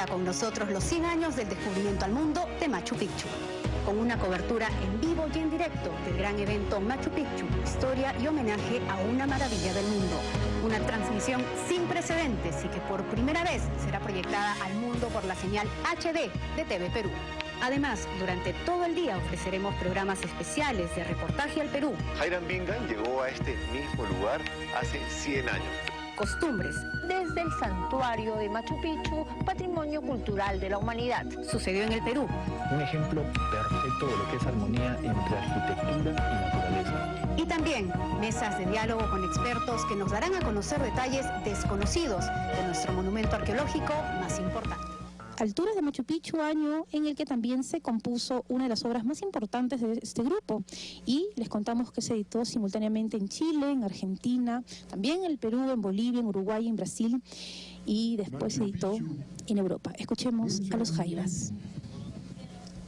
Celebra con nosotros los 100 años del descubrimiento al mundo de Machu Picchu, con una cobertura en vivo y en directo del gran evento Machu Picchu, historia y homenaje a una maravilla del mundo. Una transmisión sin precedentes y que por primera vez será proyectada al mundo por la señal HD de TV Perú. Además, durante todo el día ofreceremos programas especiales de reportaje al Perú. Jairam Bingham llegó a este mismo lugar hace 100 años. Costumbres. Desde el santuario de Machu Picchu, patrimonio cultural de la humanidad. Sucedió en el Perú. Un ejemplo perfecto de lo que es armonía entre arquitectura y naturaleza. Y también mesas de diálogo con expertos que nos darán a conocer detalles desconocidos de nuestro monumento arqueológico más importante. Alturas de Machu Picchu, año en el que también se compuso una de las obras más importantes de este grupo. Y les contamos que se editó simultáneamente en Chile, en Argentina, también en el Perú, en Bolivia, en Uruguay, en Brasil, y después se editó en Europa. Escuchemos a los Jaivas.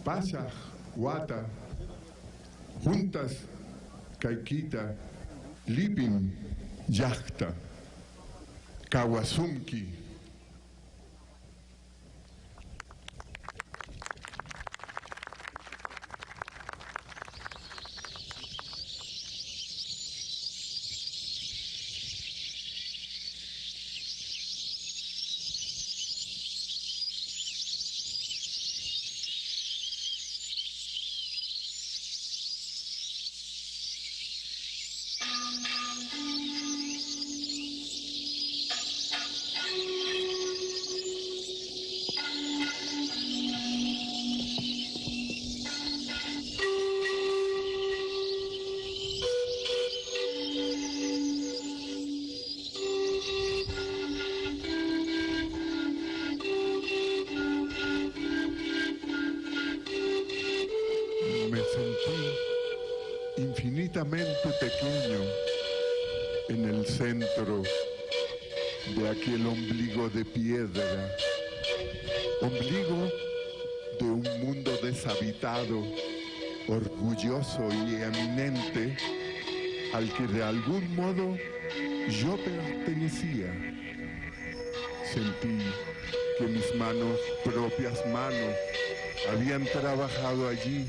Pasaj, Huata, Juntas, Caiquita, Lipin, Yaxta, Kawasumki. Me sentí infinitamente pequeño en el centro de aquel ombligo de piedra, ombligo de un mundo deshabitado, orgulloso y eminente, al que de algún modo yo pertenecía. Sentí que mis propias manos, habían trabajado allí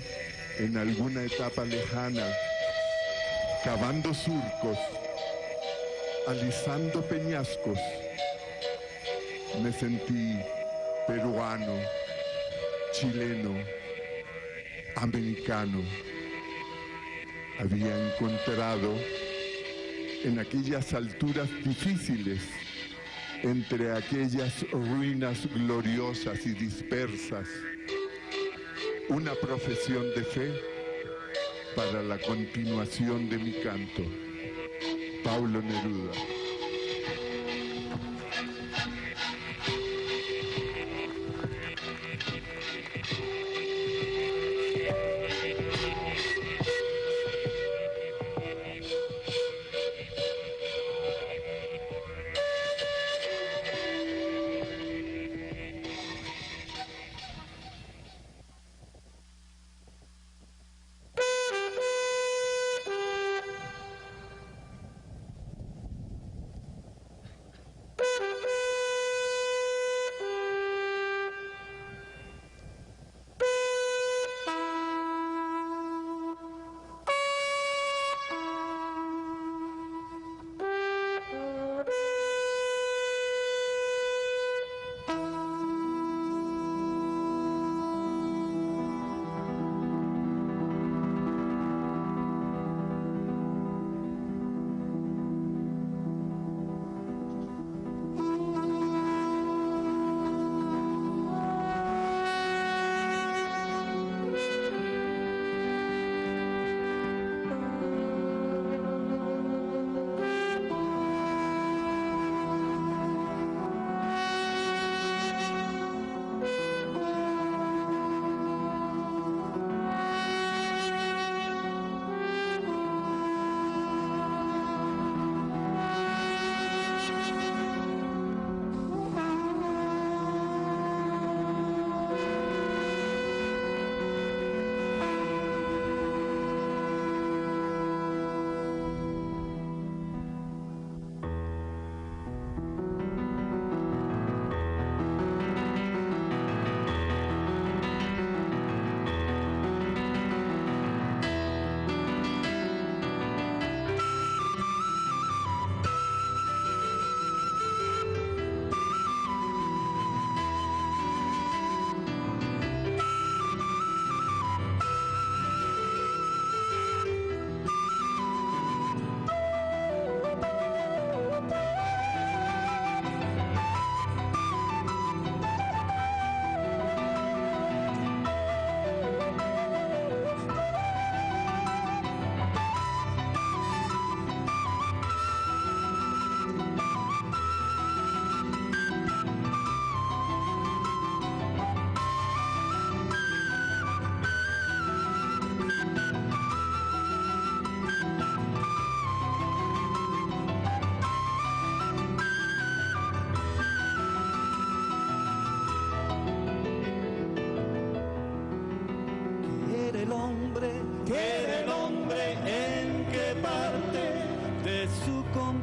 en alguna etapa lejana, cavando surcos, alisando peñascos. Me sentí peruano, chileno, americano. Había encontrado en aquellas alturas difíciles, entre aquellas ruinas gloriosas y dispersas, una profesión de fe para la continuación de mi canto. Paulo Neruda.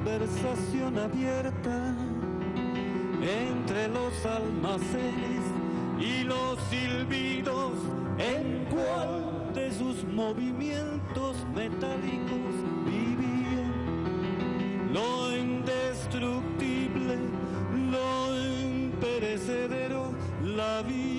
conversación abierta entre los almacenes y los silbidos, en cuál de sus movimientos metálicos vivía lo indestructible, lo imperecedero, la vida.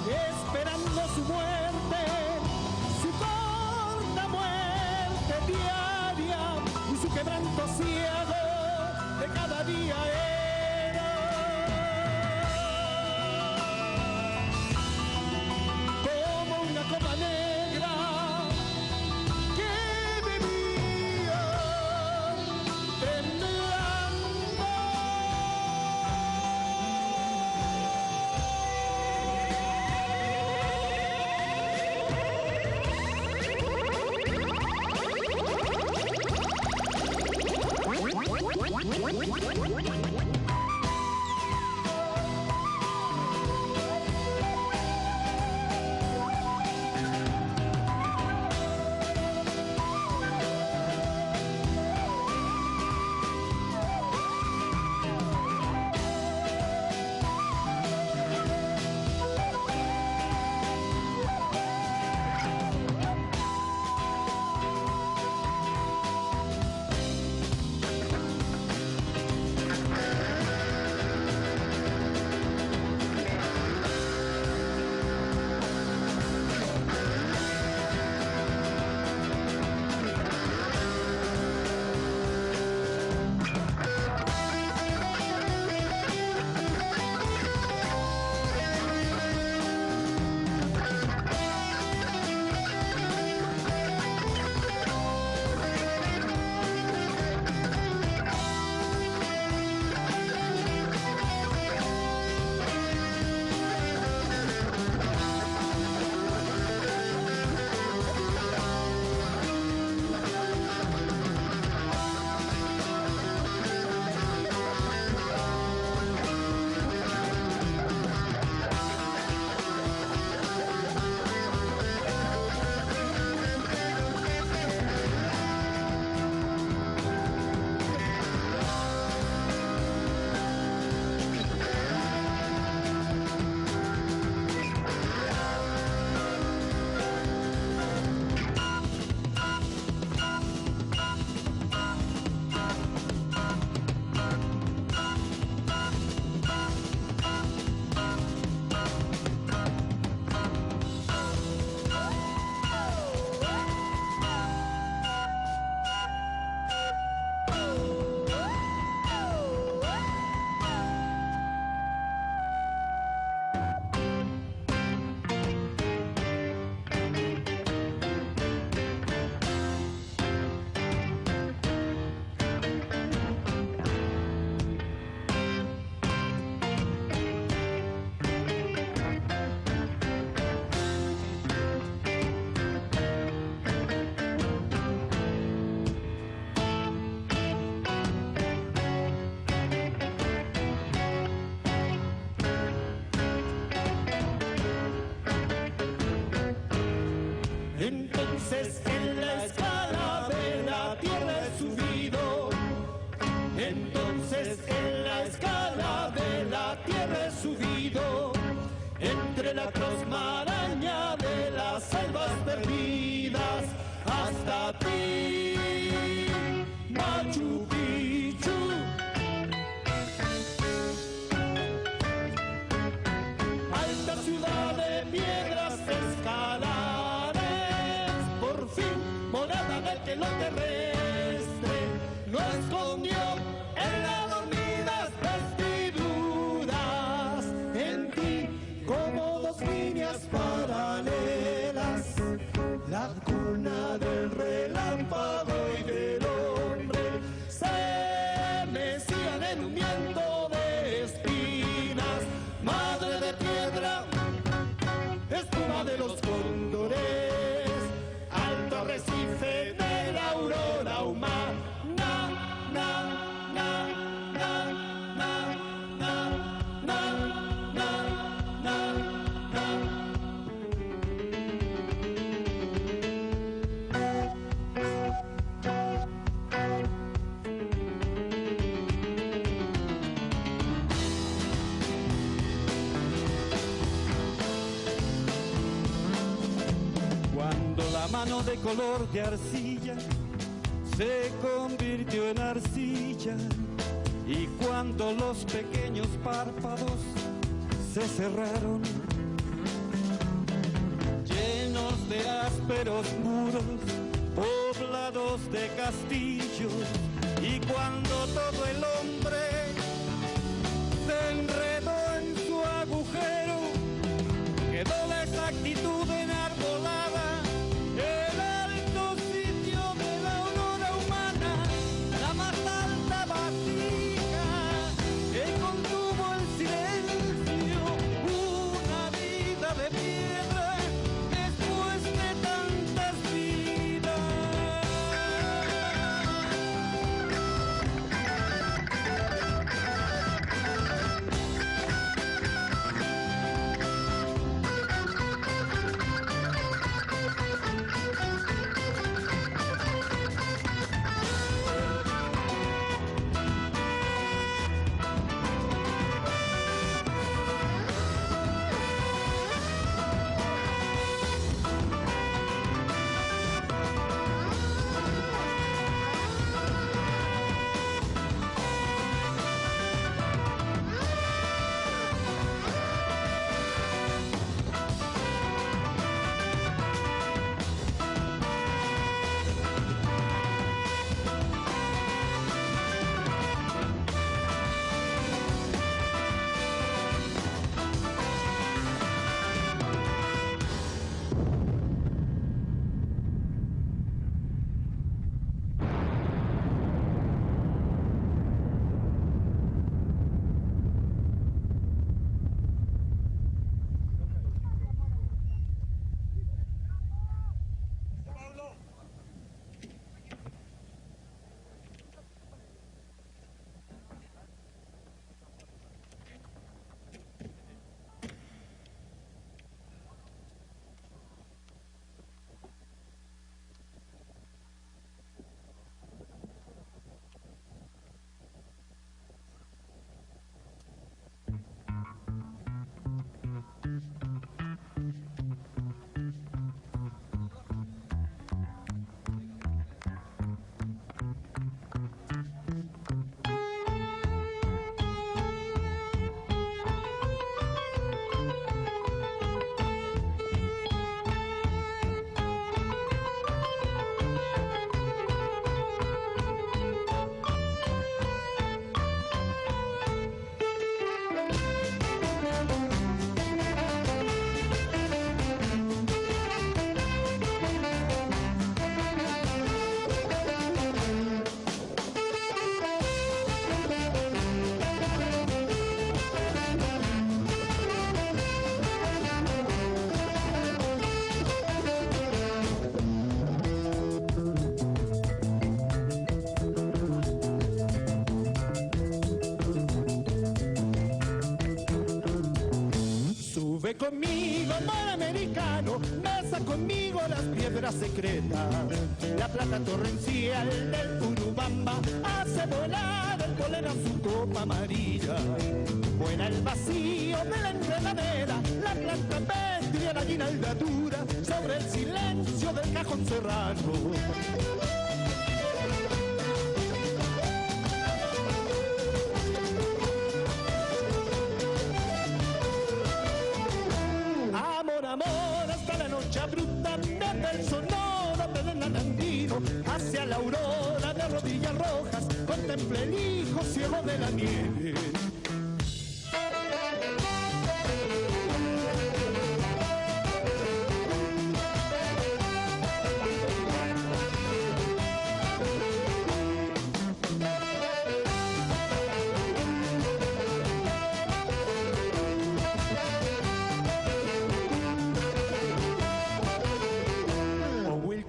Esperando su muerte, su corta muerte diaria y su quebranto ciego de cada día era como una copa negra que bebía temblando. Entonces en la escala subido entre la atroz maraña de las selvas perdidas hasta ti, Machu Picchu. Alta ciudad de piedras escalares, por fin morada del que lo terrestre lo escondió en las dormidas vestiduras, en ti como dos líneas paralelas, la cuna del relámpago y del hombre se mecían en un viento de espinas, madre de piedra, espuma de los cóndores, alto arrecife de la aurora humana. Cuando la mano de color de arcilla se convirtió en arcilla y cuando los pequeños párpados se cerraron, llenos de ásperos muros, poblados de castillos, y cuando todo el hombre se enredó en su agujero, quedó la exactitud enarbolada, el alto sitio de la aurora humana, la más alta vasija que contuvo el silencio, una vida de piedra después de tantas vidas. Sube conmigo, amor americano, besa conmigo las piedras secretas. La plata torrencial del Urubamba hace volar el polen a su copa amarilla. Buena el vacío de la enredadera, la planta petria, la guinaldatura, sobre el silencio del cajón serrano. Amor, amor, hasta la noche bruta, desde el sonoro pedernal andino, hacia la aurora de rodillas rojas, contemple el hijo ciego de la nieve.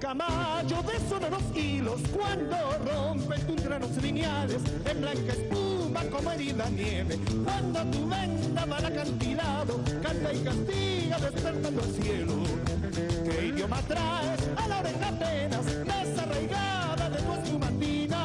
Camayo de sonoros hilos, cuando rompen tus granos lineales en blanca espuma como herida nieve, cuando tu venda va al acantilado, canta y castiga despertando al cielo. ¿Qué idioma traes a la oreja apenas desarraigada de tu espumantina?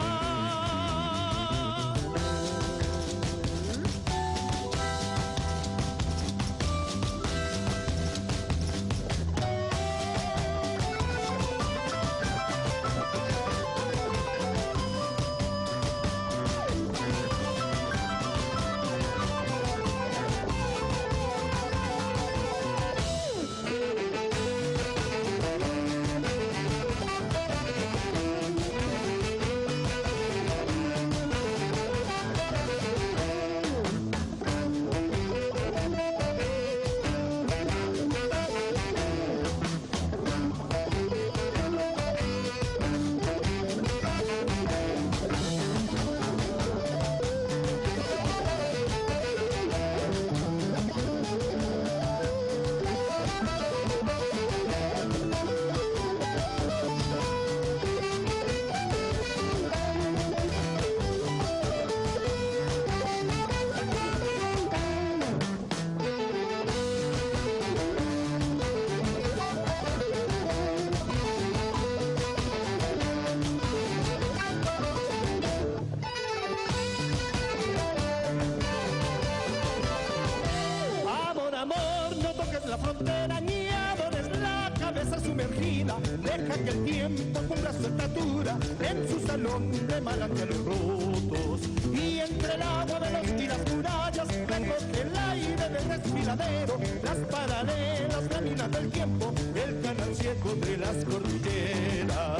Deja que el tiempo cumpla su estatura en su salón de manantiales rotos, y entre el agua de los y las murallas recoge el aire del respiradero, las paralelas caminas del tiempo, el canal ciego de las cordilleras.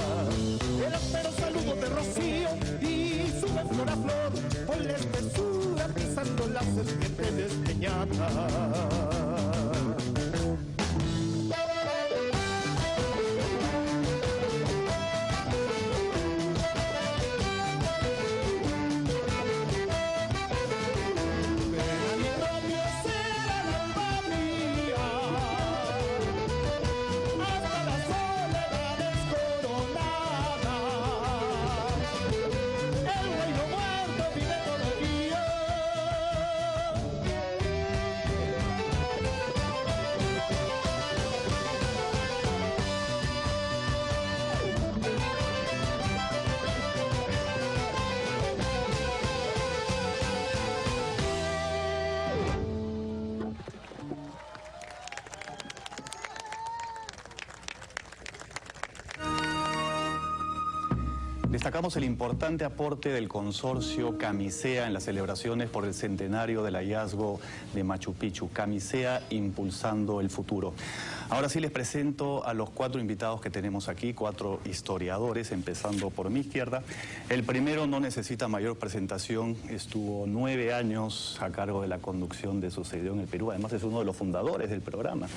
El áspero saludo de rocío y sube flor a flor por la espesura pisando la serpiente despeñada. Destacamos el importante aporte del consorcio Camisea en las celebraciones por el centenario del hallazgo de Machu Picchu. Camisea impulsando el futuro. Ahora sí les presento a los 4 invitados que tenemos aquí, 4 historiadores, empezando por mi izquierda. El primero no necesita mayor presentación, estuvo 9 años a cargo de la conducción de Sucedió en el Perú, además es uno de los fundadores del programa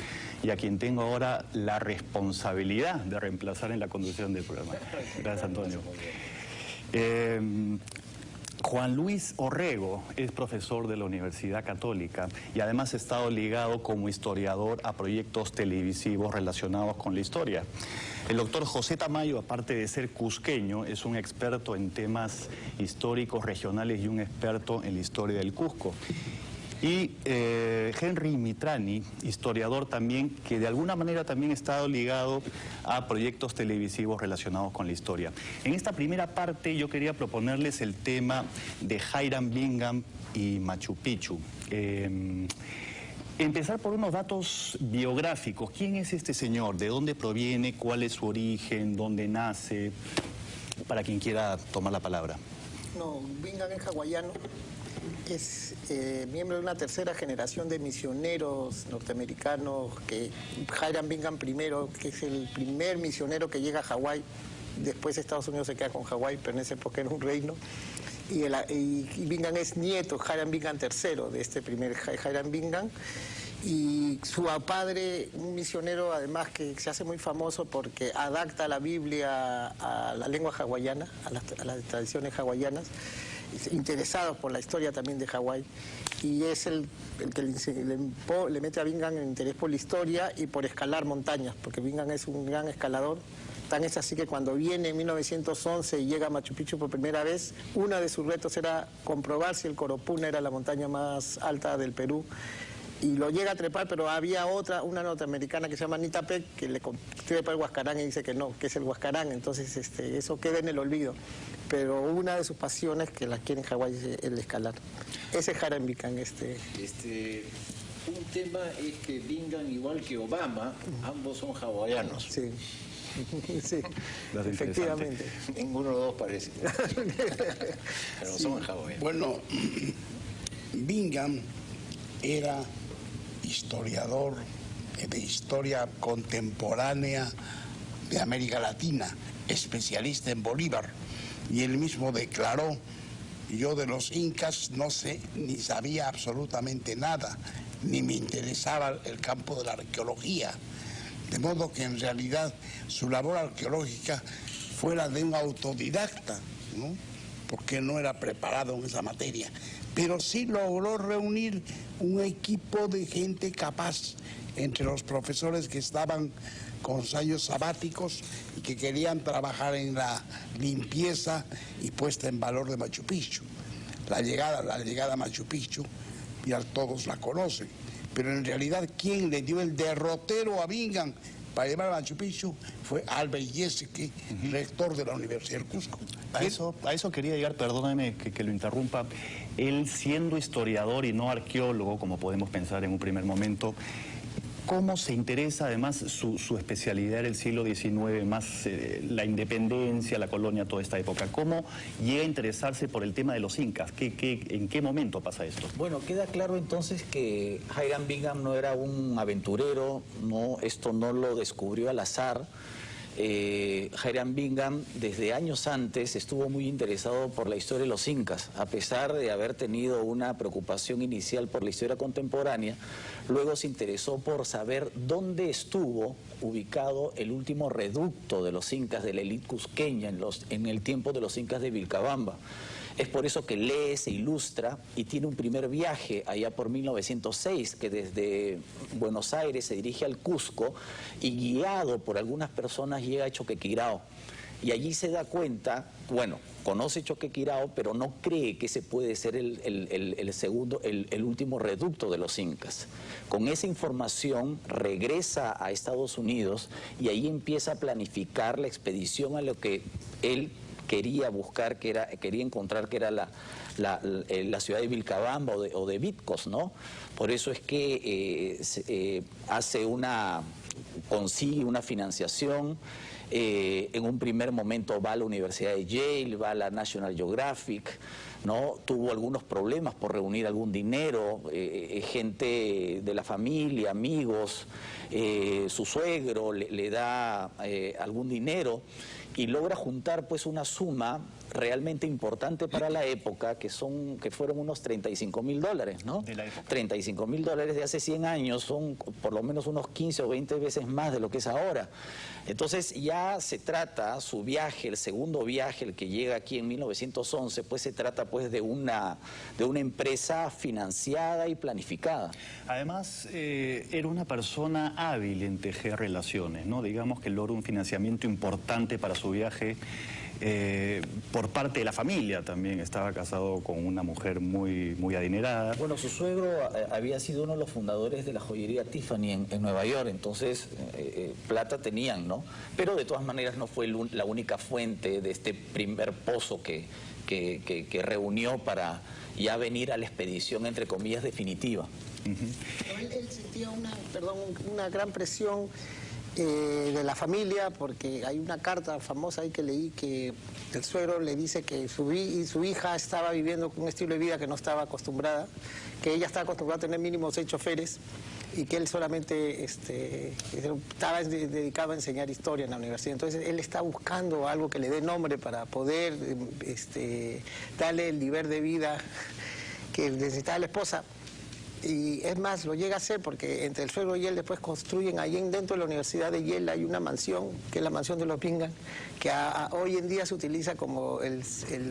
y a quien tengo ahora la responsabilidad de reemplazar en la conducción del programa. Gracias, Antonio. Juan Luis Orrego es profesor de la Universidad Católica y además ha estado ligado como historiador a proyectos televisivos relacionados con la historia. El doctor José Tamayo, aparte de ser cusqueño, es un experto en temas históricos regionales y un experto en la historia del Cusco. Y Henry Mitrani, historiador también, que de alguna manera también ha estado ligado a proyectos televisivos relacionados con la historia. En esta primera parte yo quería proponerles el tema de Hiram Bingham y Machu Picchu. Empezar por unos datos biográficos. ¿Quién es este señor? ¿De dónde proviene? ¿Cuál es su origen? ¿Dónde nace? Para quien quiera tomar la palabra. No, Bingham es hawaiano. Es miembro de una tercera generación de misioneros norteamericanos, que Hiram Bingham primero, que es el primer misionero que llega a Hawái. Después Estados Unidos se queda con Hawái, pero en esa época era un reino. Y Bingham es nieto, Hiram Bingham III, de este primer Hiram Bingham. Y su padre, un misionero además que se hace muy famoso porque adapta la Biblia a la lengua hawaiana, a las tradiciones hawaianas, interesados por la historia también de Hawái. Y es el que le mete a Bingham el interés por la historia y por escalar montañas, porque Bingham es un gran escalador. Tan es así que cuando viene en 1911 y llega a Machu Picchu por primera vez, uno de sus retos era comprobar si el Coropuna era la montaña más alta del Perú. Y lo llega a trepar, pero había una norteamericana que se llama Anita Peck, que le trepa el Huascarán y dice que no, que es el Huascarán. Entonces eso queda en el olvido. Pero una de sus pasiones que la quiere en Hawái es el escalar. Ese es Hiram Bingham. Un tema es que Bingham, igual que Obama, ambos son hawaianos. Sí. Sí, efectivamente. Ninguno de los dos parece. Pero sí, son hawaianos. Bueno, Bingham era historiador de historia contemporánea de América Latina, especialista en Bolívar, y él mismo declaró: yo de los incas no sé, ni sabía absolutamente nada, ni me interesaba el campo de la arqueología. De modo que en realidad su labor arqueológica fue la de un autodidacta, ¿no? Porque no era preparado en esa materia. Pero sí logró reunir un equipo de gente capaz entre los profesores que estaban con sus años sabáticos y que querían trabajar en la limpieza y puesta en valor de Machu Picchu. La llegada a Machu Picchu, ya todos la conocen, pero en realidad quien le dio el derrotero a Bingham para llevar a Machu Picchu fue Albert Yesque, rector de la Universidad del Cusco. A eso quería llegar, perdóneme que lo interrumpa. Él, siendo historiador y no arqueólogo, como podemos pensar en un primer momento, ¿cómo se interesa? Además, su especialidad era el siglo XIX, más la independencia, la colonia, toda esta época. ¿Cómo llega a interesarse por el tema de los incas? ¿En qué momento pasa esto? Bueno, queda claro entonces que Hiram Bingham no era un aventurero, esto no lo descubrió al azar. Hiram Bingham desde años antes estuvo muy interesado por la historia de los incas, a pesar de haber tenido una preocupación inicial por la historia contemporánea. Luego se interesó por saber dónde estuvo ubicado el último reducto de los incas, de la élite cusqueña, en el tiempo de los incas de Vilcabamba. Es por eso que lee, se ilustra y tiene un primer viaje allá por 1906, que desde Buenos Aires se dirige al Cusco y, guiado por algunas personas, llega a Choquequirao. Y allí se da cuenta, bueno, conoce Choquequirao, pero no cree que ese puede ser el último reducto de los incas. Con esa información regresa a Estados Unidos y ahí empieza a planificar la expedición a lo que él quería buscar, quería encontrar, que era la ciudad de Vilcabamba o de Vitcos, ¿no? Por eso es que consigue una financiación. En un primer momento va a la Universidad de Yale, va a la National Geographic, ¿no? Tuvo algunos problemas por reunir algún dinero, gente de la familia, amigos, su suegro le da algún dinero y logra juntar pues una suma realmente importante para la época, que fueron unos $35.000, ¿no? De la época. $35.000 de hace 100 años son por lo menos unos 15 o 20 veces más de lo que es ahora. Entonces ya se trata, su viaje, el segundo viaje, el que llega aquí en 1911, pues se trata pues de una empresa financiada y planificada. Además, era una persona hábil en tejer relaciones, ¿no? Digamos que logra un financiamiento importante para su viaje. Por parte de la familia también, estaba casado con una mujer muy adinerada. Bueno, su suegro había sido uno de los fundadores de la joyería Tiffany en Nueva York, entonces plata tenían, ¿no? Pero de todas maneras no fue la única fuente de este primer pozo que que reunió para ya venir a la expedición, entre comillas, definitiva. Él sentía una gran presión de la familia, porque hay una carta famosa ahí que leí que el suegro le dice que su hija estaba viviendo con un estilo de vida que no estaba acostumbrada, que ella estaba acostumbrada a tener mínimo 6 choferes y que él solamente estaba dedicado a enseñar historia en la universidad. Entonces él está buscando algo que le dé nombre para poder darle el nivel de vida que necesitaba la esposa. Y es más, lo llega a hacer porque entre el suegro y él después construyen ahí dentro de la Universidad de Yale hay una mansión, que es la mansión de los Bingham, que hoy en día se utiliza como el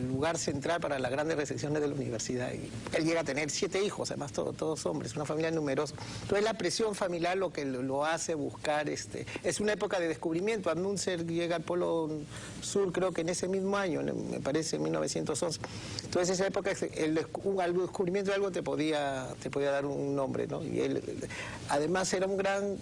lugar central para las grandes recepciones de la universidad. Y él llega a tener 7 hijos, además todos hombres, una familia numerosa. Entonces la presión familiar lo que lo hace buscar, es una época de descubrimiento. Amundsen llega al Polo Sur creo que en ese mismo año, me parece, en 1911. Entonces esa época, el descubrimiento de algo te podía dar un nombre, ¿no? Y él, además, era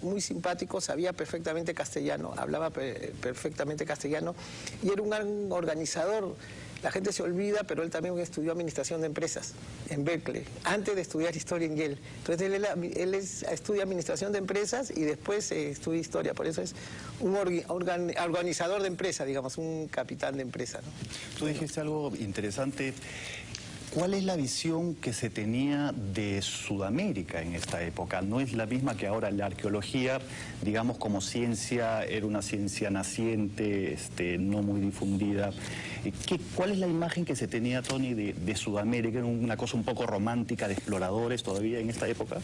muy simpático, sabía perfectamente castellano, hablaba perfectamente castellano y era un gran organizador. La gente se olvida, pero él también estudió administración de empresas en Berkeley, antes de estudiar historia en Yale. Entonces él estudia administración de empresas y después estudia historia, por eso es un organizador de empresas, digamos, un capitán de empresa, ¿no? Tú dijiste algo interesante. ¿Cuál es la visión que se tenía de Sudamérica en esta época? No es la misma que ahora. La arqueología, digamos, como ciencia, era una ciencia naciente, no muy difundida. ¿Cuál es la imagen que se tenía, Tony, de Sudamérica? ¿Era una cosa un poco romántica de exploradores todavía en esta época?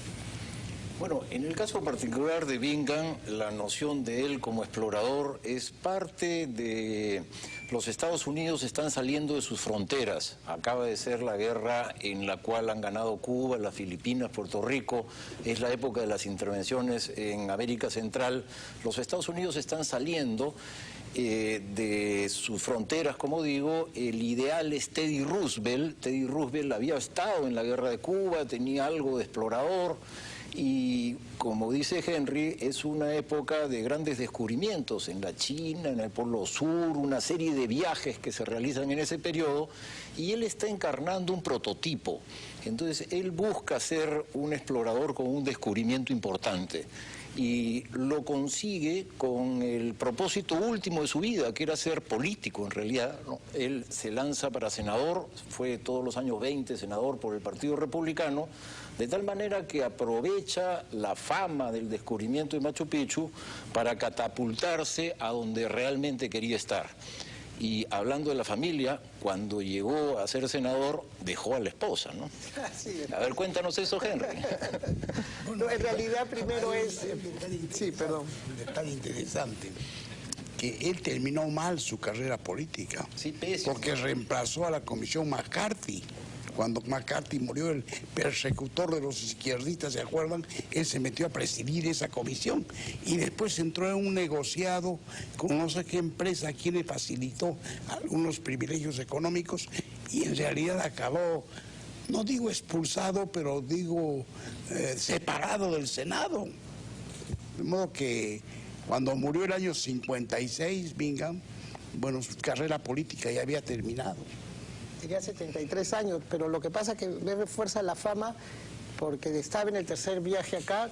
Bueno, en el caso particular de Bingham, la noción de él como explorador es parte de... Los Estados Unidos están saliendo de sus fronteras. Acaba de ser la guerra en la cual han ganado Cuba, las Filipinas, Puerto Rico. Es la época de las intervenciones en América Central. Los Estados Unidos están saliendo de sus fronteras, como digo. El ideal es Teddy Roosevelt. Teddy Roosevelt había estado en la guerra de Cuba, tenía algo de explorador. Y como dice Henry, es una época de grandes descubrimientos en la China, en el Polo Sur, una serie de viajes que se realizan en ese periodo, y él está encarnando un prototipo. Entonces él busca ser un explorador con un descubrimiento importante. Y lo consigue con el propósito último de su vida, que era ser político en realidad, ¿no? Él se lanza para senador, fue todos los años 20 senador por el Partido Republicano, de tal manera que aprovecha la fama del descubrimiento de Machu Picchu para catapultarse a donde realmente quería estar. Y hablando de la familia, cuando llegó a ser senador, dejó a la esposa, ¿no? Sí, a ver, cuéntanos eso, Henry. No, en realidad primero es... Sí, perdón. Un detalle interesante, que él terminó mal su carrera política, sí, pésimo, porque reemplazó a la comisión McCarthy. Cuando McCarthy murió, el persecutor de los izquierdistas, ¿se acuerdan? Él se metió a presidir esa comisión y después entró en un negociado con no sé qué empresa, quien le facilitó algunos privilegios económicos y en realidad acabó, no digo expulsado, pero digo separado del Senado. De modo que cuando murió el año 56, Bingham, bueno, su carrera política ya había terminado. Tenía 73 años, pero lo que pasa es que le refuerza la fama porque estaba en el tercer viaje acá,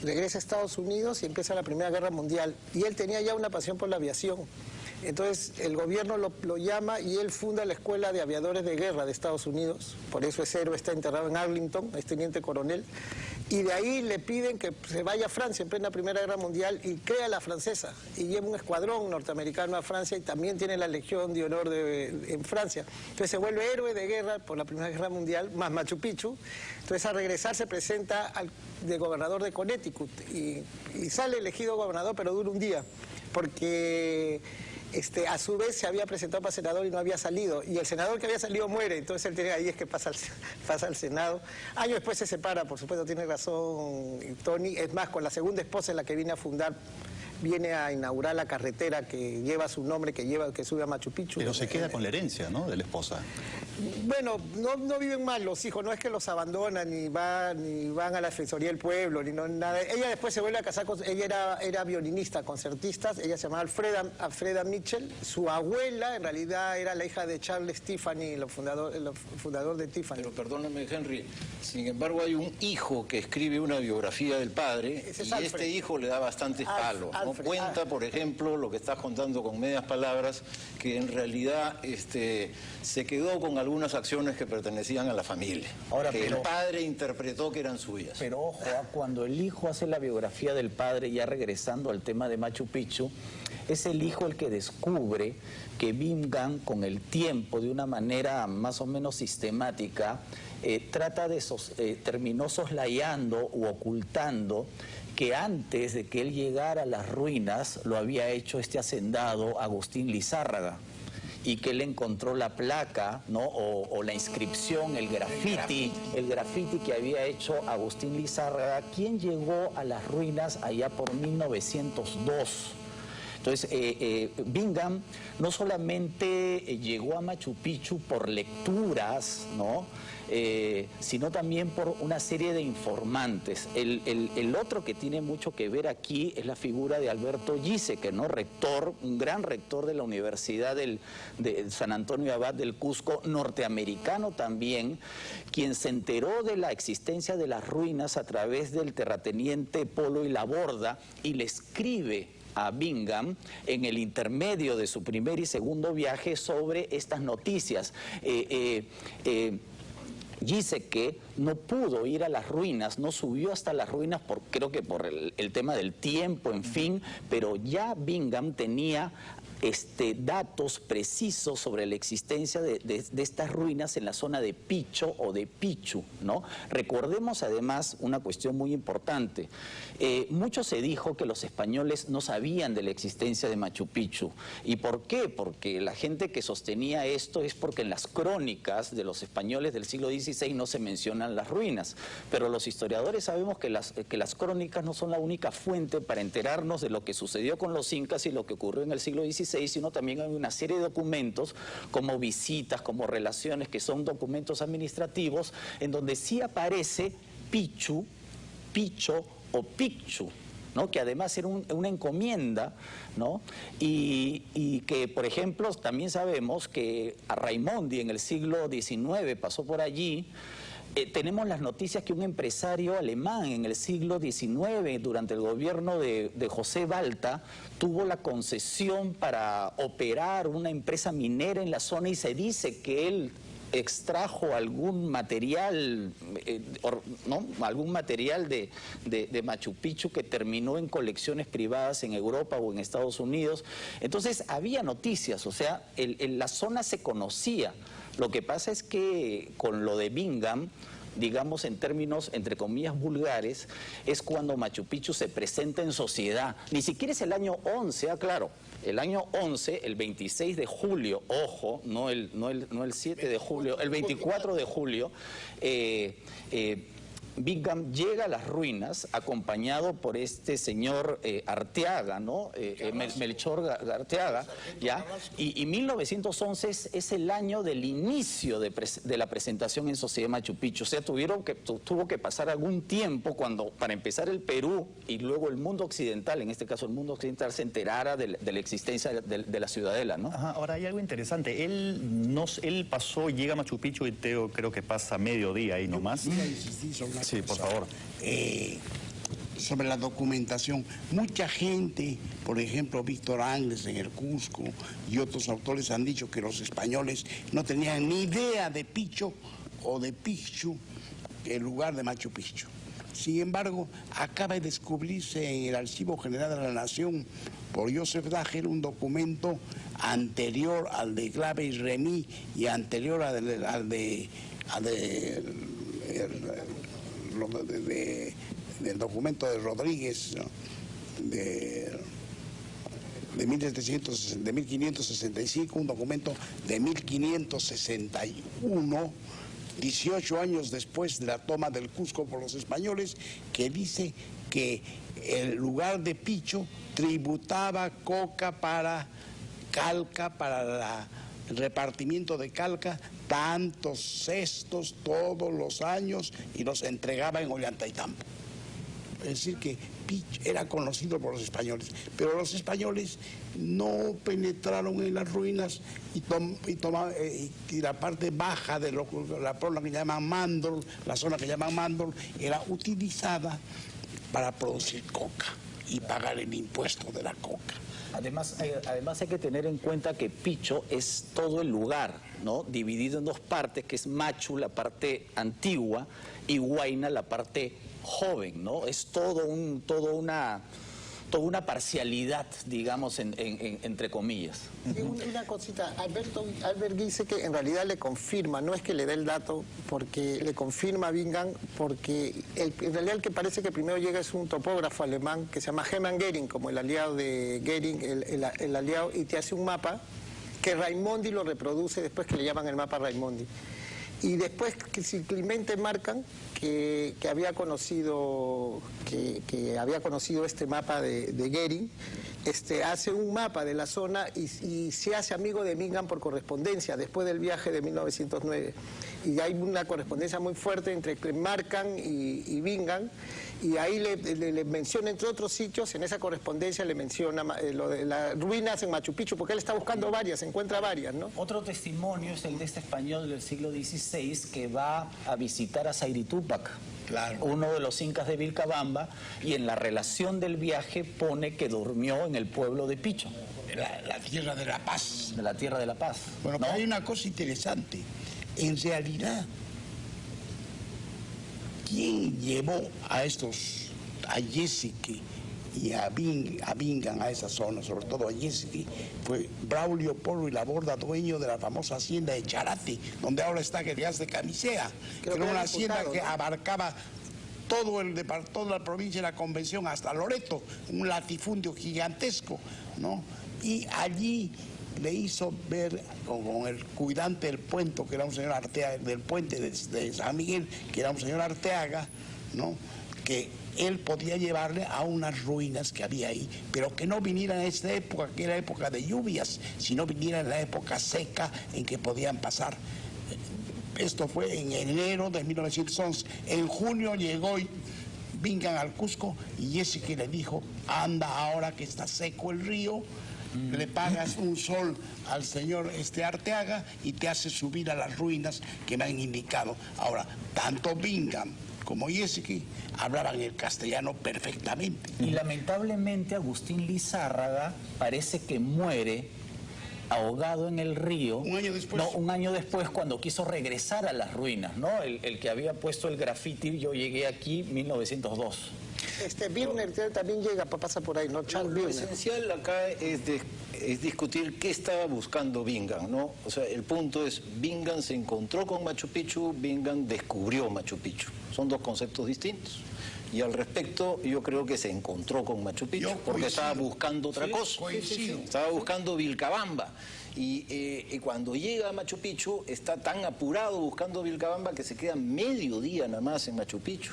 regresa a Estados Unidos y empieza la Primera Guerra Mundial. Y él tenía ya una pasión por la aviación. Entonces el gobierno lo llama y él funda la Escuela de Aviadores de Guerra de Estados Unidos. Por eso es héroe, está enterrado en Arlington, es teniente coronel. Y de ahí le piden que se vaya a Francia en plena Primera Guerra Mundial y crea la francesa. Y lleva un escuadrón norteamericano a Francia y también tiene la Legión de Honor en Francia. Entonces se vuelve héroe de guerra por la Primera Guerra Mundial, más Machu Picchu. Entonces al regresar se presenta de gobernador de Connecticut y sale elegido gobernador, pero dura un día. Porque... a su vez se había presentado para senador y no había salido, y el senador que había salido muere, entonces él tiene ahí es que pasa al Senado. Años después se separa, por supuesto, tiene razón Tony, es más, con la segunda esposa en la que vine a fundar viene a inaugurar la carretera que lleva su nombre, que sube a Machu Picchu. Pero se queda con la herencia, ¿no?, de la esposa. Bueno, no viven mal los hijos, no es que los abandonan, ni van a la Defensoría del Pueblo, ni nada. Ella después se vuelve a casar ella era violinista, concertista, ella se llamaba Alfreda Mitchell. Su abuela, en realidad, era la hija de Charles Tiffany, el fundador de Tiffany. Pero perdóname, Henry, sin embargo hay un hijo que escribe una biografía del padre, y este hijo le da bastantes palos, ¿no? Cuenta, por ejemplo, lo que estás contando con medias palabras, que en realidad se quedó con algunas acciones que pertenecían a la familia. Ahora, que el padre interpretó que eran suyas. Pero ojo, cuando el hijo hace la biografía del padre, ya regresando al tema de Machu Picchu, es el hijo el que descubre que Bingham, con el tiempo, de una manera más o menos sistemática, terminó soslayando u ocultando que antes de que él llegara a las ruinas lo había hecho este hacendado Agustín Lizárraga, y que él encontró la placa, ¿no?, o la inscripción, el graffiti que había hecho Agustín Lizárraga, quien llegó a las ruinas allá por 1902. Entonces, Bingham no solamente llegó a Machu Picchu por lecturas, ¿no?, sino también por una serie de informantes. El otro que tiene mucho que ver aquí es la figura de Alberto Giesecke, ¿no?, rector, un gran rector de la Universidad de San Antonio Abad del Cusco, norteamericano también, quien se enteró de la existencia de las ruinas a través del terrateniente Polo y Laborda, y le escribe a Bingham en el intermedio de su primer y segundo viaje sobre estas noticias. Giesecke no pudo ir a las ruinas, no subió hasta las ruinas, creo que por el tema del tiempo, en fin, pero ya Bingham tenía datos precisos sobre la existencia de estas ruinas en la zona de Picho o de Picchu, ¿no? Recordemos además una cuestión muy importante. Mucho se dijo que los españoles no sabían de la existencia de Machu Picchu. ¿Y por qué? Porque la gente que sostenía esto es porque en las crónicas de los españoles del siglo XVI no se mencionan las ruinas. Pero los historiadores sabemos que las crónicas no son la única fuente para enterarnos de lo que sucedió con los incas y lo que ocurrió en el siglo XVI, sino también hay una serie de documentos como visitas, como relaciones, que son documentos administrativos en donde sí aparece Pichu, Picho o Picchu, ¿no?, que además era una encomienda, ¿no?, y que, por ejemplo, también sabemos que a Raimondi en el siglo XIX pasó por allí. Tenemos las noticias que un empresario alemán en el siglo XIX, durante el gobierno de José Balta, tuvo la concesión para operar una empresa minera en la zona, y se dice que él extrajo algún material, ¿no?, algún material de Machu Picchu que terminó en colecciones privadas en Europa o en Estados Unidos. Entonces había noticias, o sea, la zona se conocía. Lo que pasa es que con lo de Bingham, digamos en términos, entre comillas, vulgares, es cuando Machu Picchu se presenta en sociedad. Ni siquiera es el año 11, claro. El año 11, el 26 de julio, ojo, no el 7 de julio, el 24 de julio, Bingham llega a las ruinas acompañado por este señor Arteaga, ¿no? Melchor Arteaga, ¿ya? Y 1911 es el año del inicio de la presentación en sociedad de Machu Picchu. O sea, tuvo que pasar algún tiempo para empezar el Perú y luego el mundo occidental, en este caso el mundo occidental, se enterara de la existencia de la ciudadela, ¿no? Ajá, ahora hay algo interesante. Él pasó, llega a Machu Picchu y creo que pasa mediodía ahí nomás. Sí, por favor. Sobre la documentación, mucha gente, por ejemplo, Víctor Angles en el Cusco y otros autores han dicho que los españoles no tenían ni idea de Picho o de Picchu, el lugar de Machu Picchu. Sin embargo, acaba de descubrirse en el Archivo General de la Nación por Joseph Dager un documento anterior al de Clave y Remy y anterior al del documento de Rodríguez, ¿no?, de 1565, un documento de 1561 18 años después de la toma del Cusco por los españoles, que dice que el lugar de Picho tributaba coca para calca, para el repartimiento de calca, tantos cestos todos los años, y los entregaba en Ollantaytambo. Es decir, que Picho era conocido por los españoles, pero los españoles no penetraron en las ruinas y la parte baja de la zona que llaman Mandor, la zona que llaman Mandor, era utilizada para producir coca y pagar el impuesto de la coca. Además hay que tener en cuenta que Picho es todo el lugar, ¿no? Dividido en dos partes, que es Machu, la parte antigua, y Huayna, la parte joven, ¿no? Es toda una parcialidad, digamos, entre comillas. Una cosita, Albert dice que en realidad le confirma, no es que le dé el dato, porque le confirma a Bingham, porque en realidad el que parece que primero llega es un topógrafo alemán que se llama Hermann Göring, como el aliado de Göring, el aliado, y te hace un mapa que Raimondi lo reproduce después, que le llaman el mapa Raimondi. Y después que simplemente marcan que había conocido este mapa de Göring, hace un mapa de la zona y se hace amigo de Bingham por correspondencia después del viaje de 1909. Y hay una correspondencia muy fuerte entre Markham y Bingham, y ahí le menciona, entre otros sitios, en esa correspondencia le menciona lo de las ruinas en Machu Picchu, porque él está buscando varias, encuentra varias, ¿no? Otro testimonio es el de este español del siglo XVI que va a visitar a Sayri Túpac, claro, uno de los incas de Vilcabamba, y en la relación del viaje pone que durmió en el pueblo de Picho. La tierra de la paz. De la tierra de la paz. Bueno, ¿no? Hay una cosa interesante. En realidad, ¿quién llevó a Yesique y a Bingham a esa zona, sobre todo a Yesique? Fue Braulio Porro y Laborda, dueño de la famosa hacienda de Charate, donde ahora está el gas de Camisea, que era una hacienda que abarcaba toda la provincia de la Convención hasta Loreto, un latifundio gigantesco, ¿no? Y allí le hizo ver con el cuidante del puente, que era un señor Arteaga, del puente de San Miguel, que era un señor Arteaga, ¿no?, que él podía llevarle a unas ruinas que había ahí, pero que no vinieran en esta época, que era época de lluvias, sino vinieran en la época seca en que podían pasar. Esto fue en enero de 1911. En junio llegó Bingham al Cusco y Yesique le dijo: anda, ahora que está seco el río, le pagas un sol al señor Arteaga y te hace subir a las ruinas que me han indicado. Ahora, tanto Bingham como Yesique hablaban el castellano perfectamente. Y lamentablemente Agustín Lizárraga parece que muere ahogado en el río. ¿Un año después? No, un año después, cuando quiso regresar a las ruinas, ¿no? El que había puesto el grafiti, yo llegué aquí, 1902. Birner también pasa por ahí, ¿no? Charles Lo Birner. esencial acá es discutir qué estaba buscando Bingham, ¿no? O sea, el punto es, Bingham se encontró con Machu Picchu, Bingham descubrió Machu Picchu. Son dos conceptos distintos. Y al respecto, yo creo que se encontró con Machu Picchu, porque estaba buscando otra cosa. Estaba buscando Vilcabamba. Y cuando llega a Machu Picchu, está tan apurado buscando Vilcabamba que se queda medio día nada más en Machu Picchu.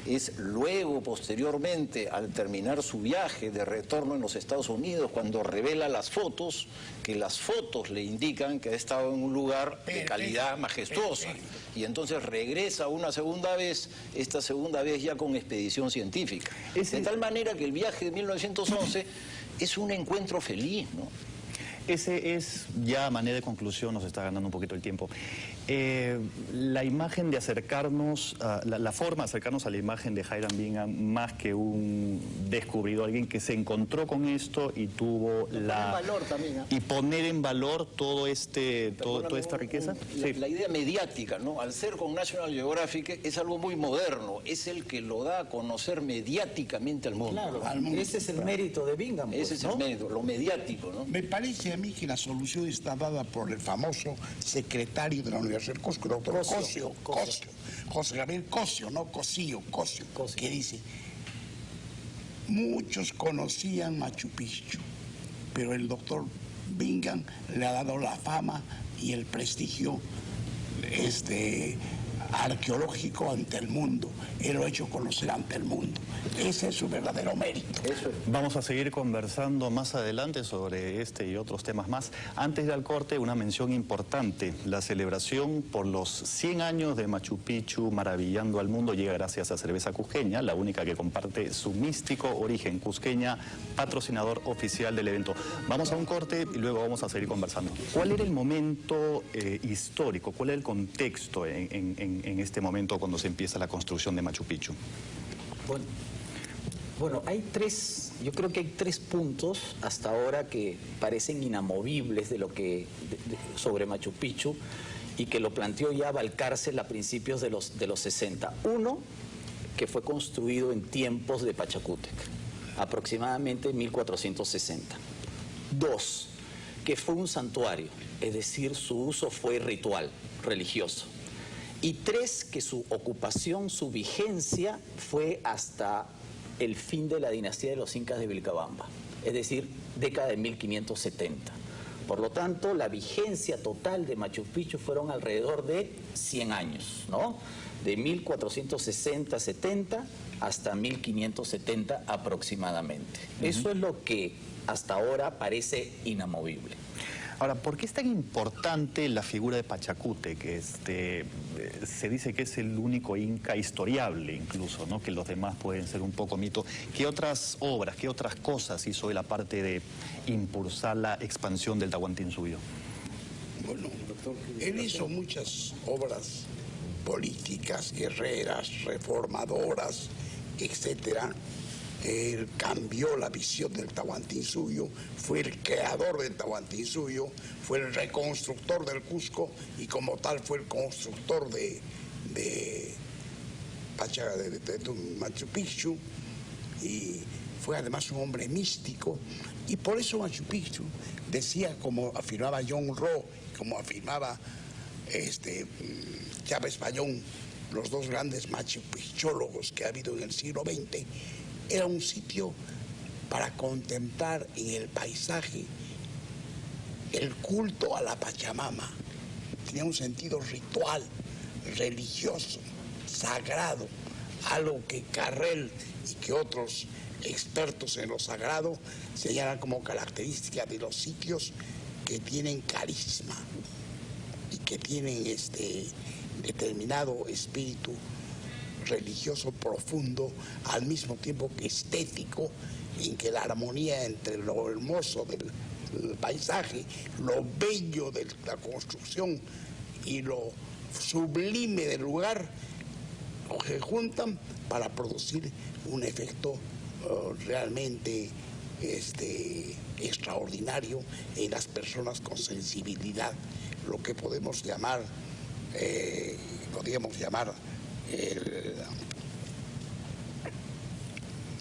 Es luego, posteriormente, al terminar su viaje de retorno en los Estados Unidos, cuando revela las fotos, que las fotos le indican que ha estado en un lugar de calidad majestuosa. Y entonces regresa una segunda vez, esta segunda vez ya con expedición científica. De tal manera que el viaje de 1911 es un encuentro feliz, ¿no? Ese es, ya a manera de conclusión, nos está ganando un poquito el tiempo. La imagen de acercarnos, la forma de acercarnos a la imagen de Hiram Bingham, más que un descubridor, alguien que se encontró con esto y tuvo valor también, ¿eh? y poner en valor toda esta riqueza. La idea mediática, ¿no? Al ser con National Geographic es algo muy moderno, es el que lo da a conocer mediáticamente al mundo. Claro, ese es el mérito de Bingham, pues, ese es el mérito, lo mediático, ¿no? Me parece a mí que la solución está dada por el famoso secretario de la Universidad del Cusco, el doctor Cosio, José Gabriel Cosio, no Cosio, que dice: muchos conocían Machu Picchu, pero el doctor Bingham le ha dado la fama y el prestigio arqueológico ante el mundo. Él lo ha hecho conocer ante el mundo. Ese es su verdadero mérito. Vamos a seguir conversando más adelante sobre este y otros temas más. Antes del corte, una mención importante. La celebración por los 100 años de Machu Picchu maravillando al mundo llega gracias a Cerveza Cusqueña, la única que comparte su místico origen. Cusqueña, patrocinador oficial del evento. Vamos a un corte y luego vamos a seguir conversando. ¿Cuál era el momento histórico? ¿Cuál era el contexto en este momento cuando se empieza la construcción de Machu Picchu? Bueno, yo creo que hay tres puntos hasta ahora que parecen inamovibles sobre Machu Picchu y que lo planteó ya Valcárcel a principios de los 60. Uno, que fue construido en tiempos de Pachacútec, aproximadamente en 1460. Dos, que fue un santuario, es decir, su uso fue ritual, religioso. Y tres, que su ocupación, su vigencia fue hasta el fin de la dinastía de los Incas de Vilcabamba, es decir, década de 1570. Por lo tanto, la vigencia total de Machu Picchu fueron alrededor de 100 años, ¿no? De 1460-70 hasta 1570 aproximadamente. Eso es lo que hasta ahora parece inamovible. Ahora, ¿por qué es tan importante la figura de Pachacútec? Se dice que es el único inca historiable incluso, ¿no? Que los demás pueden ser un poco mito. ¿Qué otras obras, qué otras cosas hizo él aparte de impulsar la expansión del Tahuantinsuyo? Bueno, él hizo muchas obras políticas, guerreras, reformadoras, etcétera. Él cambió la visión del Tahuantinsuyo, fue el creador del Tahuantinsuyo, fue el reconstructor del Cusco y como tal fue el constructor de Machu Picchu, y fue además un hombre místico, y por eso Machu Picchu decía, como afirmaba John Rowe, como afirmaba Chávez Bayón, los dos grandes machupichólogos que ha habido en el siglo XX, era un sitio para contemplar en el paisaje el culto a la Pachamama. Tenía un sentido ritual, religioso, sagrado, algo que Carrel y que otros expertos en lo sagrado señalan como característica de los sitios que tienen carisma y que tienen determinado espíritu religioso profundo, al mismo tiempo que estético, en que la armonía entre lo hermoso del paisaje, lo bello de la construcción y lo sublime del lugar se juntan para producir un efecto realmente extraordinario en las personas con sensibilidad, lo que podríamos llamar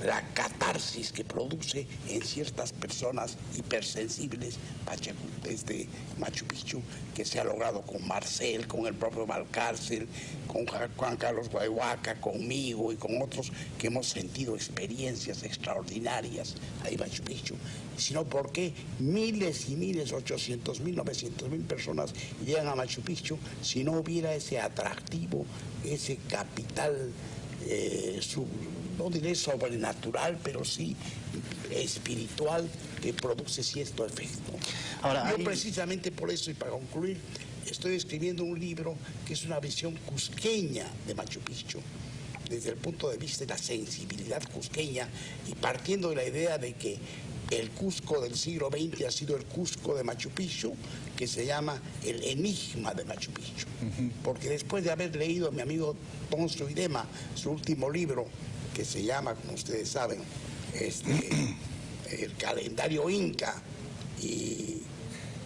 la catarsis que produce en ciertas personas hipersensibles Machu Picchu, que se ha logrado con Marcel, con el propio Valcárcel, con Juan Carlos Guayhuaca, conmigo y con otros que hemos sentido experiencias extraordinarias ahí en Machu Picchu, sino porque miles y miles, 800.000, 900.000 personas llegan a Machu Picchu si no hubiera ese atractivo, ese capital no diré sobrenatural, pero sí espiritual, que produce cierto efecto. Ahora, yo precisamente por eso, y para concluir, estoy escribiendo un libro que es una visión cusqueña de Machu Picchu, desde el punto de vista de la sensibilidad cusqueña, y partiendo de la idea de que el Cusco del siglo XX ha sido el Cusco de Machu Picchu, que se llama el enigma de Machu Picchu. Porque después de haber leído a mi amigo Poncio Idema su último libro, que se llama, como ustedes saben, El calendario inca y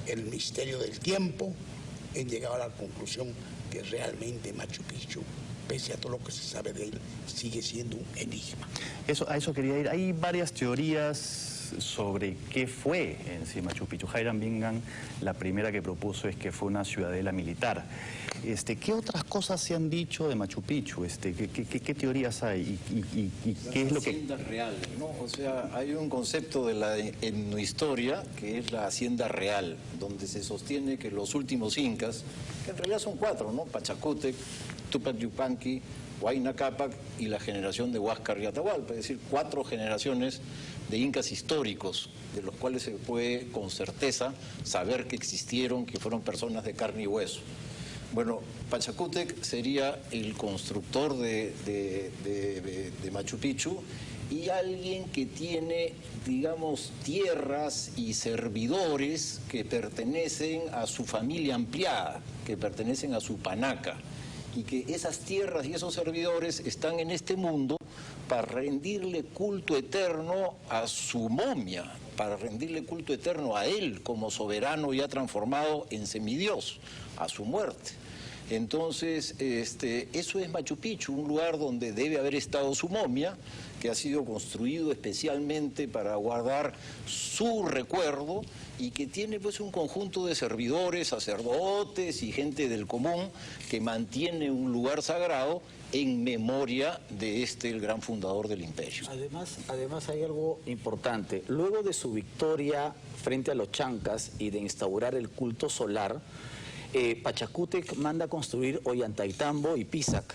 el misterio del tiempo, he llegado a la conclusión que realmente Machu Picchu, pese a todo lo que se sabe de él, sigue siendo un enigma. A eso quería ir. Hay varias teorías sobre qué fue en sí Machu Picchu. Hiram Bingham, la primera que propuso es que fue una ciudadela militar. ¿Qué otras cosas se han dicho de Machu Picchu? ¿Qué teorías hay? ¿Y qué es lo que...? Haciendas reales, ¿no? O sea, hay un concepto de la etnohistoria que es la hacienda real, donde se sostiene que los últimos incas, que en realidad son 4, ¿no? Pachacútec, Tupac Yupanqui, Huayna Cápac y la generación de Huáscar y Atahualpa, es decir, 4 generaciones de incas históricos, de los cuales se puede con certeza saber que existieron, que fueron personas de carne y hueso. Bueno, Pachacútec sería el constructor de Machu Picchu y alguien que tiene, digamos, tierras y servidores que pertenecen a su familia ampliada, que pertenecen a su panaca, y que esas tierras y esos servidores están en este mundo para rendirle culto eterno a su momia, para rendirle culto eterno a él como soberano ya transformado en semidios, a su muerte. Entonces, eso es Machu Picchu, un lugar donde debe haber estado su momia, que ha sido construido especialmente para guardar su recuerdo y que tiene pues un conjunto de servidores, sacerdotes y gente del común que mantiene un lugar sagrado en memoria de el gran fundador del imperio. Además hay algo importante. Luego de su victoria frente a los chancas y de instaurar el culto solar, Pachacútec manda construir Ollantaytambo y Pisac.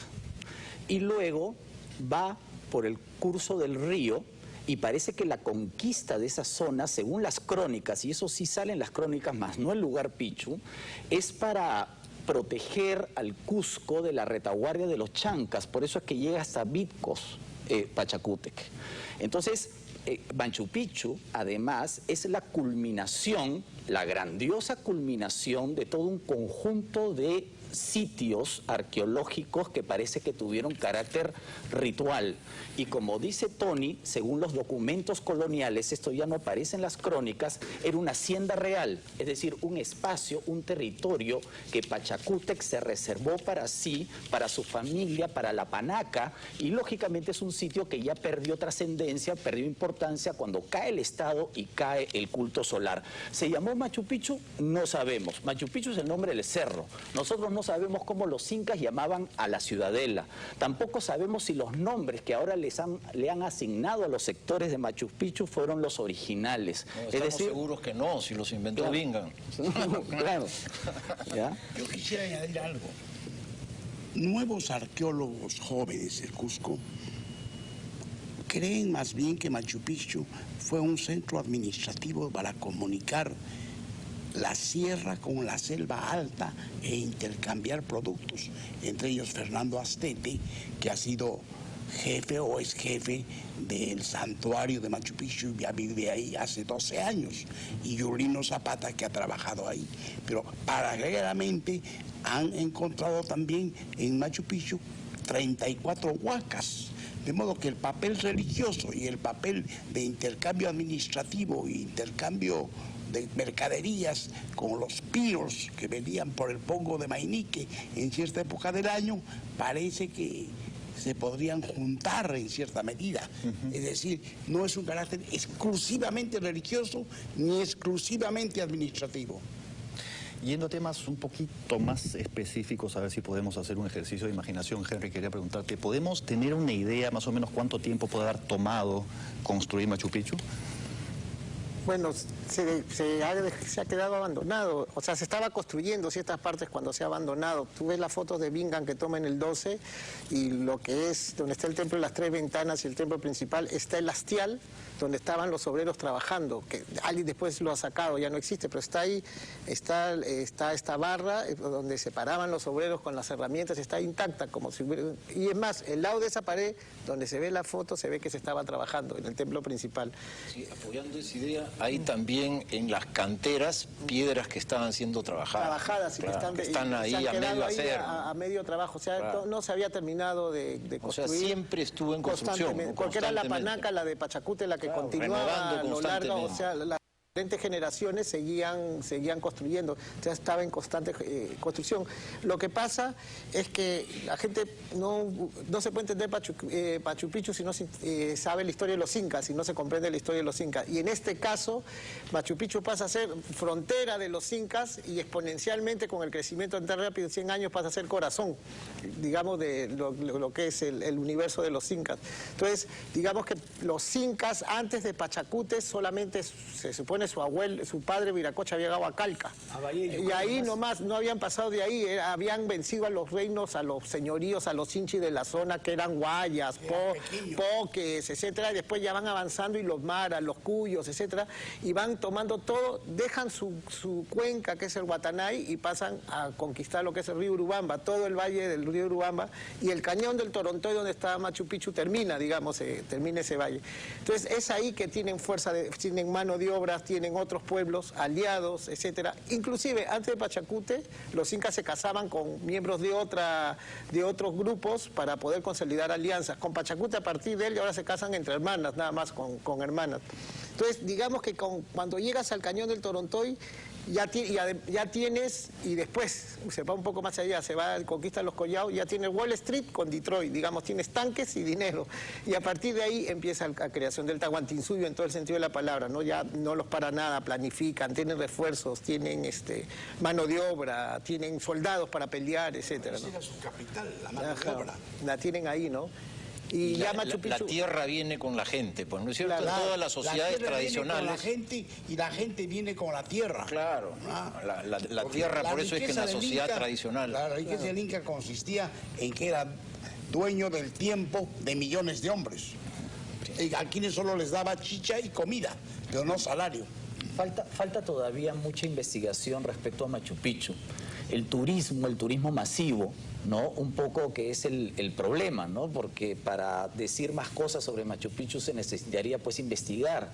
Y luego va por el curso del río y parece que la conquista de esa zona, según las crónicas, y eso sí sale en las crónicas, más no el lugar Pichu, es para proteger al Cusco de la retaguardia de los chancas. Por eso es que llega hasta Vitcos, Pachacútec. Entonces, Machu Picchu, además, es la culminación, la grandiosa culminación de todo un conjunto de sitios arqueológicos que parece que tuvieron carácter ritual. Y como dice Tony, según los documentos coloniales, esto ya no aparece en las crónicas, era una hacienda real, es decir, un espacio, un territorio que Pachacútec se reservó para sí, para su familia, para la panaca, y lógicamente es un sitio que ya perdió trascendencia, perdió importancia cuando cae el Estado y cae el culto solar. ¿Se llamó Machu Picchu? No sabemos. Machu Picchu es el nombre del cerro. Nosotros no sabemos cómo los incas llamaban a la ciudadela. Tampoco sabemos si los nombres que ahora le han asignado a los sectores de Machu Picchu fueron los originales. No, estamos seguros que no, si los inventó Bingham. Claro. ¿Ya? Yo quisiera añadir algo. Nuevos arqueólogos jóvenes del Cusco creen más bien que Machu Picchu fue un centro administrativo para comunicar la sierra con la selva alta e intercambiar productos, entre ellos Fernando Astete, que ha sido jefe o es jefe del santuario de Machu Picchu y ya vive ahí hace 12 años, y Yulino Zapata, que ha trabajado ahí. Pero paralelamente han encontrado también en Machu Picchu 34 huacas. De modo que el papel religioso y el papel de intercambio administrativo e intercambio de mercaderías con los piros que venían por el Pongo de Mainique en cierta época del año, parece que se podrían juntar en cierta medida. Es decir, no es un carácter exclusivamente religioso ni exclusivamente administrativo. Yendo a temas un poquito más específicos, a ver si podemos hacer un ejercicio de imaginación, Henry, quería preguntarte, ¿podemos tener una idea más o menos cuánto tiempo puede haber tomado construir Machu Picchu? Bueno, se ha quedado abandonado, o sea, se estaba construyendo ciertas partes cuando se ha abandonado. Tú ves las fotos de Bingham que toma en el 12 y lo que es, donde está el templo de las 3 ventanas y el templo principal, está el hastial, donde estaban los obreros trabajando, que alguien después lo ha sacado, ya no existe, pero está ahí, está esta barra donde se paraban los obreros con las herramientas, está intacta, como si hubiera... Y es más, el lado de esa pared, donde se ve la foto, se ve que se estaba trabajando en el templo principal. Sí, apoyando esa idea, hay también en las canteras piedras que estaban siendo trabajadas. Y claro, que están ahí a medio hacer. A medio trabajo, o sea, claro, no se había terminado de construir. O sea, siempre estuvo en construcción. Porque era la panaca, la de Pachacútec, la que claro, continuaba a lo largo, o sea, las diferentes generaciones seguían construyendo, o sea, estaba en constante construcción. Lo que pasa es que la gente no se puede entender Machu Picchu si no sabe la historia de los incas, si no se comprende la historia de los incas. Y en este caso, Machu Picchu pasa a ser frontera de los incas y exponencialmente con el crecimiento tan rápido en 100 años pasa a ser corazón, digamos, de lo que es el universo de los incas. Entonces, digamos que los incas antes de Pachacútec solamente se supone su padre Viracocha había llegado a Calca. Y ahí nomás, no habían pasado de ahí, habían vencido a los reinos, a los señoríos, a los hinchis de la zona, que eran guayas, poques, etcétera, y después ya van avanzando y los maras, los cuyos, etcétera, y van tomando todo, dejan su cuenca, que es el Guatanay, y pasan a conquistar lo que es el río Urubamba, todo el valle del río Urubamba, y el cañón del Torontoy, donde está Machu Picchu, termina, digamos, termina ese valle. Entonces es ahí que tienen fuerza, tienen mano de obras, tienen otros pueblos aliados, etcétera. Inclusive antes de Pachacute, los incas se casaban con miembros de otros grupos para poder consolidar alianzas. Con Pachacute, a partir de él, ahora se casan entre hermanas, nada más con hermanas. Entonces, digamos que cuando llegas al cañón del Torontoy, ya tienes, y después se va un poco más allá, se va, conquista los Collao, ya tienes Wall Street con Detroit, digamos, tienes tanques y dinero, y a partir de ahí empieza la creación del Tahuantinsuyo en todo el sentido de la palabra, ¿no? Ya no los para nada, planifican, tienen refuerzos, tienen mano de obra, tienen soldados para pelear, etcétera, ¿no? Esa era su capital, la mano de obra. La tienen ahí, ¿no? Y ya Machu Picchu... La tierra viene con la gente, pues, ¿no es cierto? En todas las sociedades tradicionales... La gente y la gente viene con la tierra. Claro, la tierra, por eso es que en la sociedad tradicional... La riqueza del Inca consistía en que era dueño del tiempo de millones de hombres. A quienes solo les daba chicha y comida, pero no salario. Falta todavía mucha investigación respecto a Machu Picchu. El turismo masivo, ¿no? Un poco que es el problema, ¿no? Porque para decir más cosas sobre Machu Picchu se necesitaría pues investigar,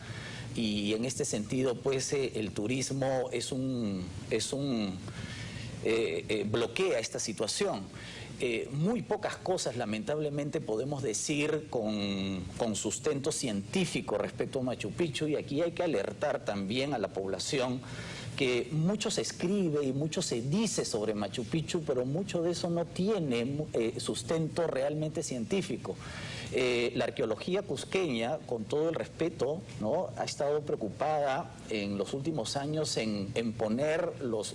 y en este sentido pues el turismo bloquea esta situación. Muy pocas cosas lamentablemente podemos decir con sustento científico respecto a Machu Picchu, y aquí hay que alertar también a la población que mucho se escribe y mucho se dice sobre Machu Picchu, pero mucho de eso no tiene sustento realmente científico. La arqueología cusqueña, con todo el respeto, ¿no?, ha estado preocupada en los últimos años en poner los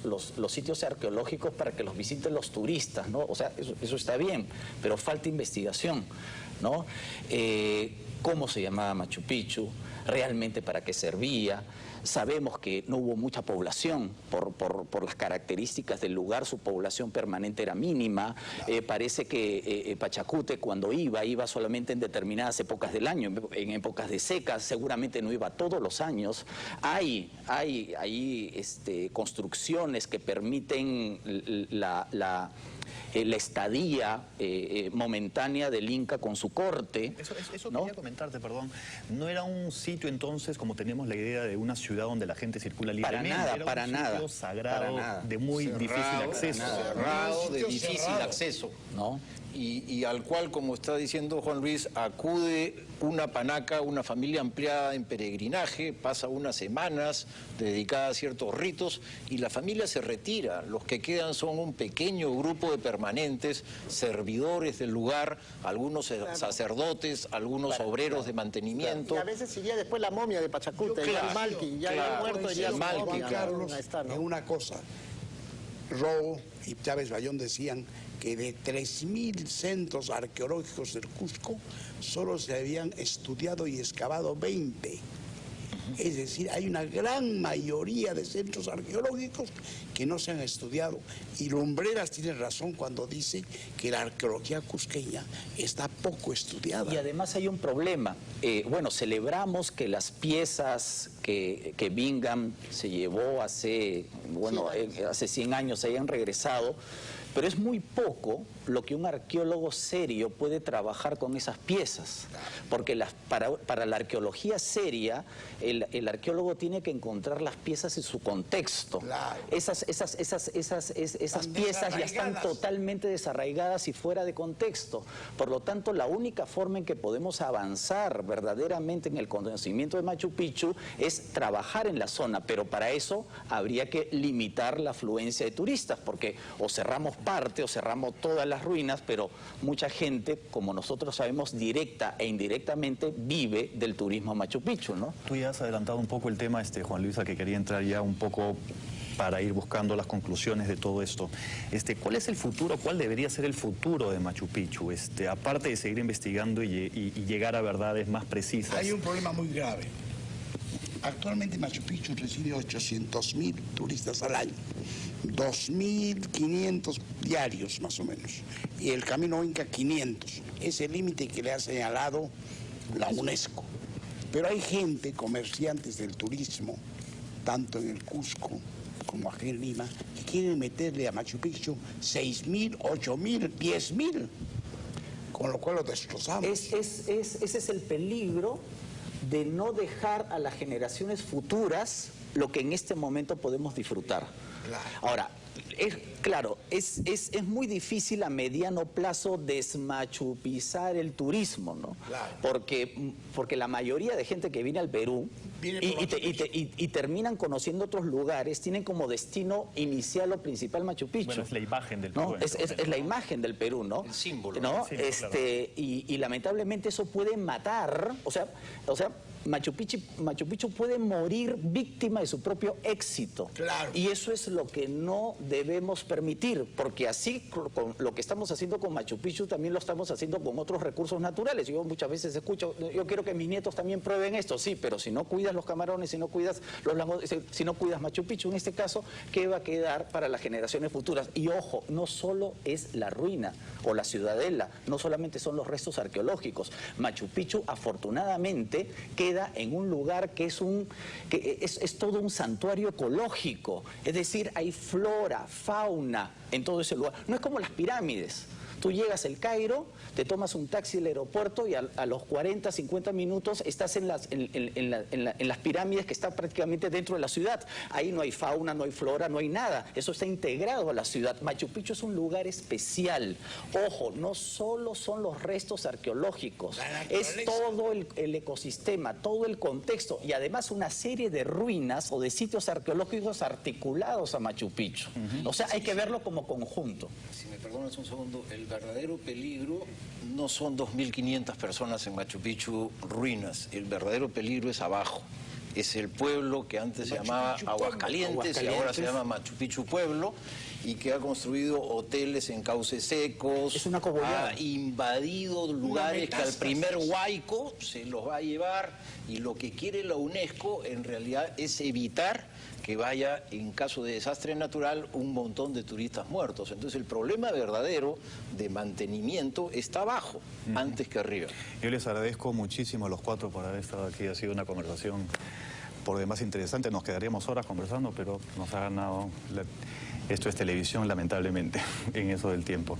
sitios arqueológicos para que los visiten los turistas, ¿no? O sea, eso está bien, pero falta investigación, ¿no? ¿Cómo se llamaba Machu Picchu? ¿Realmente para qué servía? Sabemos que no hubo mucha población por las características del lugar, su población permanente era mínima. Parece que Pachacute cuando iba solamente en determinadas épocas del año, en épocas de secas, seguramente no iba todos los años. Hay construcciones que permiten la estadía momentánea del Inca con su corte. Eso ¿no? Quería comentarte, perdón. ¿No era un sitio entonces, como teníamos la idea de una ciudad donde la gente circula libremente? Para nada, era un sitio sagrado, de muy difícil acceso. Cerrado, de difícil acceso, ¿no? Y al cual, como está diciendo Juan Luis, acude una panaca, una familia ampliada en peregrinaje, pasa unas semanas dedicadas a ciertos ritos y la familia se retira. Los que quedan son un pequeño grupo de permanentes, servidores del lugar, algunos sacerdotes, algunos obreros de mantenimiento. Y a veces iría después la momia de Pachacute, ya el Malqui, ya muerto iría el Malqui. Carlos, en una cosa, Robo y Chávez Bayón decían que de 3.000 centros arqueológicos del Cusco solo se habían estudiado y excavado 20. Es decir, hay una gran mayoría de centros arqueológicos que no se han estudiado. Y Lumbreras tiene razón cuando dice que la arqueología cusqueña está poco estudiada. Y además hay un problema. Bueno, celebramos que las piezas que Bingham se llevó hace 100 años hayan regresado, pero es muy poco lo que un arqueólogo serio puede trabajar con esas piezas, porque para la arqueología seria el arqueólogo tiene que encontrar las piezas en su contexto. Claro. Esas piezas ya están totalmente desarraigadas y fuera de contexto. Por lo tanto, la única forma en que podemos avanzar verdaderamente en el conocimiento de Machu Picchu es trabajar en la zona, pero para eso habría que limitar la afluencia de turistas, porque o cerramos parte o cerramos todas las ruinas, pero mucha gente, como nosotros sabemos, directa e indirectamente vive del turismo a Machu Picchu, ¿no? Tú ya has adelantado un poco el tema, Juan Luis, a que quería entrar ya un poco para ir buscando las conclusiones de todo esto. ¿Cuál es el futuro? ¿Cuál debería ser el futuro de Machu Picchu? Aparte de seguir investigando y llegar a verdades más precisas. Hay un problema muy grave. Actualmente Machu Picchu recibe 800.000 turistas al año, 2.500 diarios más o menos, y el Camino Inca 500, es el límite que le ha señalado la UNESCO. Pero hay gente, comerciantes del turismo, tanto en el Cusco como aquí en Lima, que quieren meterle a Machu Picchu 6.000, 8.000, 10.000, con lo cual lo destrozamos. Ese es el peligro de no dejar a las generaciones futuras lo que en este momento podemos disfrutar. Claro. Ahora, es muy difícil a mediano plazo desmachupizar el turismo, ¿no? Claro. Porque la mayoría de gente que viene al Perú y terminan conociendo otros lugares, tienen como destino inicial o principal Machu Picchu. Bueno, es la imagen del Perú. ¿No? Es la imagen del Perú, ¿no? El símbolo. ¿No? El símbolo, claro. Y lamentablemente eso puede matar, o sea, Machu Picchu puede morir víctima de su propio éxito. Claro. Y eso es lo que no debemos permitir, porque así con lo que estamos haciendo con Machu Picchu también lo estamos haciendo con otros recursos naturales. Yo muchas veces escucho, yo quiero que mis nietos también prueben esto. Sí, pero si no cuidas los camarones, si no cuidas los lagos, si no cuidas Machu Picchu, en este caso, ¿qué va a quedar para las generaciones futuras? Y ojo, no solo es la ruina o la ciudadela, no solamente son los restos arqueológicos. Machu Picchu, afortunadamente, queda en un lugar que es todo un santuario ecológico, es decir, hay flora, fauna en todo ese lugar. No es como las pirámides. Tú llegas al Cairo, te tomas un taxi al aeropuerto y a los 40, 50 minutos estás en las pirámides que están prácticamente dentro de la ciudad. Ahí no hay fauna, no hay flora, no hay nada. Eso está integrado a la ciudad. Machu Picchu es un lugar especial. Ojo, no solo son los restos arqueológicos, es todo el ecosistema, todo el contexto y además una serie de ruinas o de sitios arqueológicos articulados a Machu Picchu. O sea, hay que verlo como conjunto. Si me perdonas un segundo, el verdadero peligro no son 2.500 personas en Machu Picchu ruinas, el verdadero peligro es abajo. Es el pueblo que antes se llamaba Aguascalientes y ahora se llama Machu Picchu Pueblo y que ha construido hoteles en cauces secos, es una cobollada. Ha invadido lugares que al primer huaico se los va a llevar y lo que quiere la UNESCO en realidad es evitar que vaya, en caso de desastre natural, un montón de turistas muertos. Entonces el problema verdadero de mantenimiento está abajo, antes que arriba. Yo les agradezco muchísimo a los cuatro por haber estado aquí. Ha sido una conversación por demás interesante. Nos quedaríamos horas conversando, pero nos ha ganado... Esto es televisión, lamentablemente, en eso del tiempo.